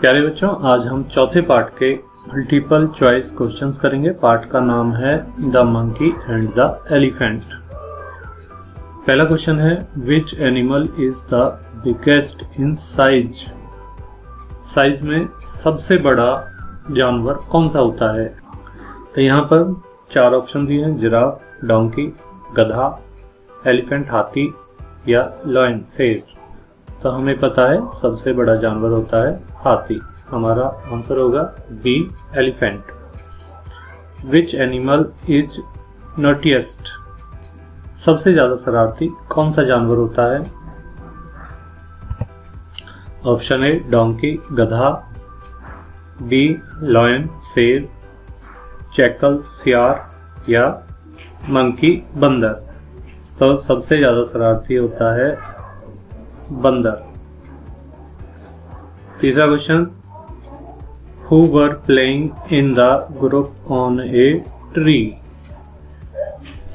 प्यारे बच्चों, आज हम चौथे पार्ट के मल्टीपल चॉइस क्वेश्चंस करेंगे। पार्ट का नाम है the monkey and the elephant. पहला क्वेश्चन है, विच animal is the biggest in size? Size में सबसे बड़ा जानवर कौन सा होता है? तो यहाँ पर चार ऑप्शन दिए हैं, जिराफ, डोंकी, गधा, एलिफेंट हाथी या लॉयन शेर। तो हमें पता है सबसे बड़ा जानवर होता है हाथी। हमारा आंसर होगा B, elephant. Which animal is naughtiest? सबसे ज्यादा शरारती कौन सा जानवर होता है? ऑप्शन ए डोंकी, गधा, बी लॉयन शेर, चैकल सियार या मंकी बंदर। तो सबसे ज्यादा शरारती होता है बंदर। तीसरा question, who were playing in the group on a tree?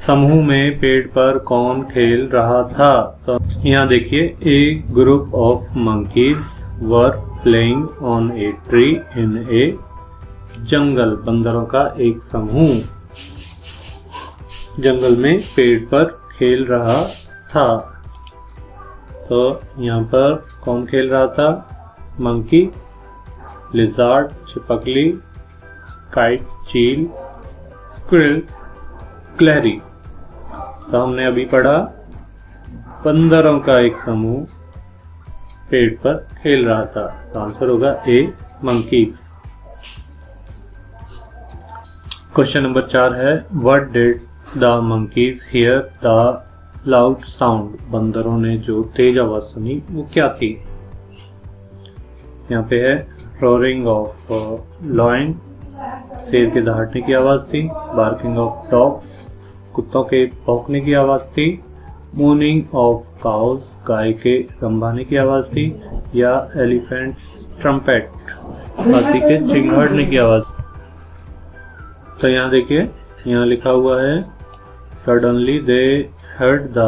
समूह में पेड़ पर कौन खेल रहा था? तो यहाँ देखिए, a group of monkeys were playing on a tree in a jungle. बंदरों का एक समूह जंगल में पेड़ पर खेल रहा था। तो यहाँ पर कौन खेल रहा था? मंकी, लिजार्ड छिपकली, काइट चील, स्क्विरल क्लैरी। तो हमने अभी पढ़ा बंदरों का एक समूह पेड़ पर खेल रहा था। तो आंसर होगा ए, मंकी। क्वेश्चन नंबर 4 है, what did the monkeys here the loud sound? बंदरों ने जो तेज आवाज सुनी वो क्या थी? यहाँ पे है रोरिंग ऑफ लॉयन, शेर के दहाड़ने की आवाज थी। बार्किंग ऑफ डॉग्स, कुत्तों के भौंकने की आवाज थी। मूनिंग ऑफ काउज, गाय के रंभाने की आवाज थी। या एलिफेंट्स ट्रम्पेट, हाथी के चिंगाड़ने की आवाज। तो यहाँ देखिए, यहाँ लिखा हुआ है suddenly they heard the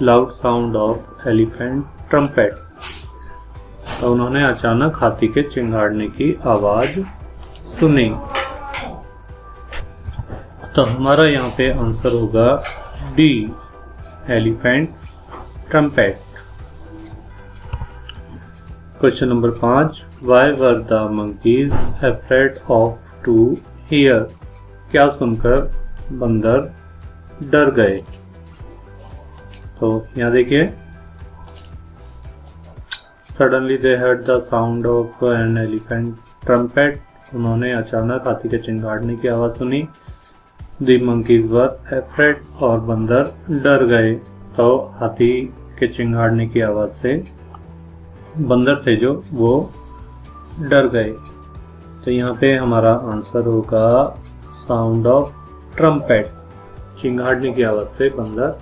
loud sound of elephant trumpet। तो उन्होंने अचानक हाथी के चिंगाड़ने की आवाज सुनी। तो हमारा यहाँ पे आंसर होगा D, elephant trumpet. Question number 5, why were the monkeys afraid of to hear? क्या सुनकर बंदर डर गए? तो यहाँ देखिए, suddenly they heard the sound of an elephant trumpet. उन्होंने अचानक हाथी के चिंगाड़ने की आवाज सुनी। द मंकीज वर अफ्रेड, और बंदर डर गए। तो हाथी के चिंगाड़ने की आवाज से बंदर थे जो वो डर गए। तो यहाँ पे हमारा आंसर होगा साउंड ऑफ ट्रम्पेट। चिंगाड़ने की आवाज से बंदर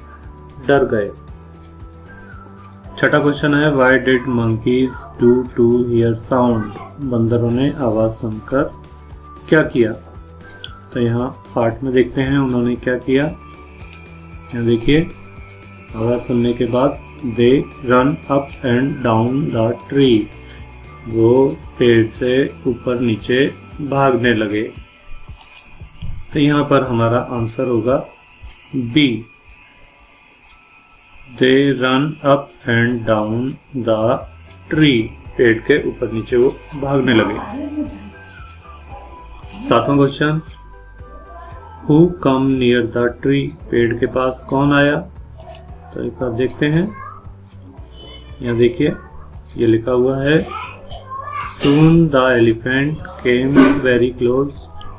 डर गए। छठा क्वेश्चन है, why did monkeys do to hear sound? बंदरों ने आवाज सुनकर क्या किया? तो यहाँ पार्ट में देखते हैं उन्होंने क्या किया। यहाँ देखिए, आवाज सुनने के बाद दे run up and down the tree. वो पेड़ से ऊपर नीचे भागने लगे। तो यहाँ पर हमारा आंसर होगा B, they run up and down the tree. पेड़ के ऊपर नीचे वो भागने लगे। सातवां question, who come near the tree? पेड़ के पास कौन आया? तो एक बार देखते हैं। यहाँ देखिए, ये लिखा हुआ है soon the elephant came very close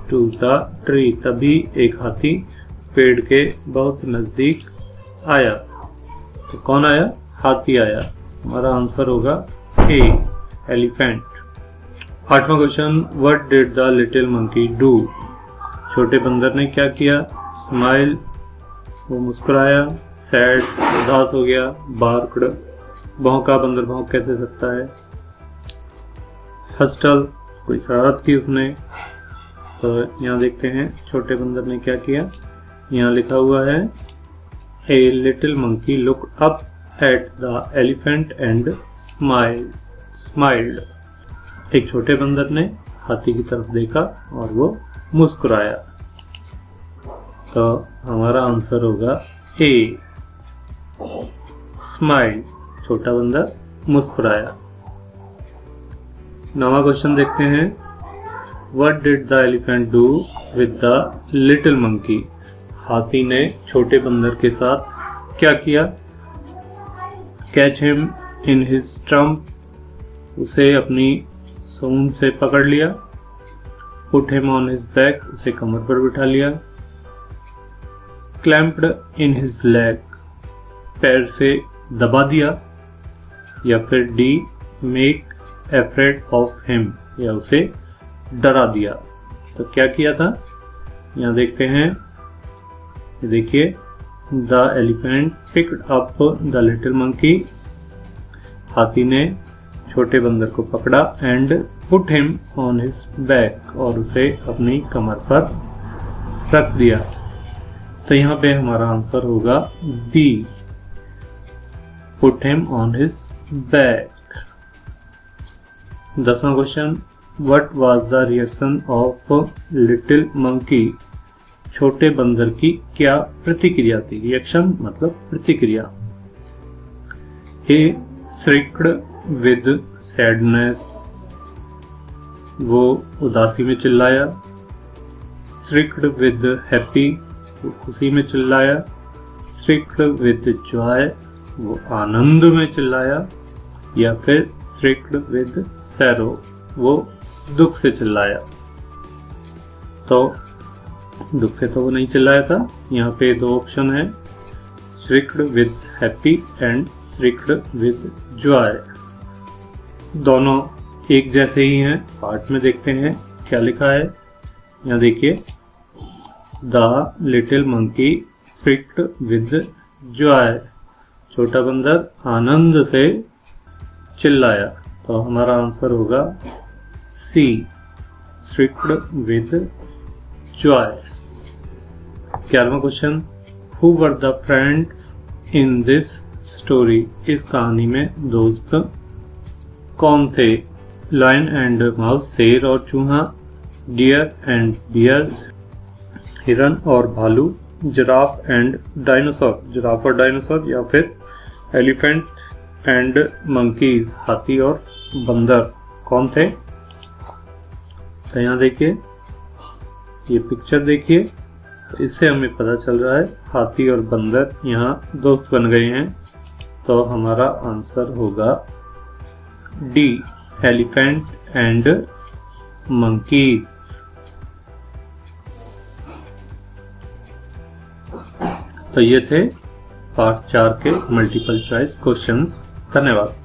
to the tree. तभी एक हाथी पेड़ के बहुत नजदीक आया। तो कौन आया? हाथी आया। हमारा आंसर होगा ए, एलिफेंट। आठवां question, what did the little monkey do? छोटे बंदर ने क्या किया? स्माइल, वो मुस्कुराया। सैड, उदास हो गया। बार्क्ड, भौंका। बंदर भौंक कैसे सकता है? हस्टल, कोई शरारत की उसने। तो यहाँ देखते हैं छोटे बंदर ने क्या किया। यहाँ लिखा हुआ है A little monkey looked up at the elephant and smiled. एक छोटे बंदर ने हाथी की तरफ देखा और वो मुस्कुराया। तो हमारा आंसर होगा ए, स्माइल, छोटा बंदर मुस्कुराया। नवा क्वेश्चन देखते हैं। What did the elephant do with the little monkey? हाथी ने छोटे बंदर के साथ क्या किया? Catch him in his trump, उसे अपनी सूंड से पकड़ लिया। Put him on his back, उसे कमर पर बिठा लिया। Clamped in his leg, पैर से दबा दिया। या फिर D, make afraid of him, या उसे डरा दिया। तो क्या किया था, यहाँ देखते हैं। देखिए, the elephant picked up the little monkey, हाथी ने छोटे बंदर को पकड़ा। And put him on his back, और उसे अपनी कमर पर रख दिया। तो यहाँ पे हमारा आंसर होगा B, put him on his back. 10वां question. What was the reaction of little monkey? छोटे बंदर की क्या प्रतिक्रिया थी? रिएक्शन मतलब प्रतिक्रिया। He shrieked with sadness, वो उदासी में चिल्लाया। Shrieked with happy, वो खुशी में चिल्लाया। Shrieked with joy, वो आनंद में चिल्लाया। या फिर Shrieked with sorrow, वो दुख से चिल्लाया। तो दुख से तो वो नहीं चिल्लाया था। यहाँ पे दो ऑप्शन है, shrieked with happy and shrieked with joy. दोनों एक जैसे ही हैं। पार्ट में देखते हैं क्या लिखा है। यहाँ देखिए, the little monkey shrieked with joy, छोटा बंदर आनंद से चिल्लाया। तो हमारा आंसर होगा सी, श्रिक्ड विद जॉय। 11वां question. Who were the friends in this story? इस कहानी में दोस्त कौन थे? लायन एंड माउस, शेर और चूहा। डियर एंड बियर्स, हिरन और भालू। जिराफ एंड डायनासोर, जिराफ और डायनासोर। या फिर एलिफेंट एंड मंकीज, हाथी और बंदर कौन थे? तो यहाँ देखिए, ये पिक्चर देखिए, इससे हमें पता चल रहा है हाथी और बंदर यहाँ दोस्त बन गए हैं। तो हमारा आंसर होगा डी, एलिफेंट एंड मंकीज। तो ये थे पार्ट 4 के मल्टीपल चॉइस क्वेश्चंस। धन्यवाद।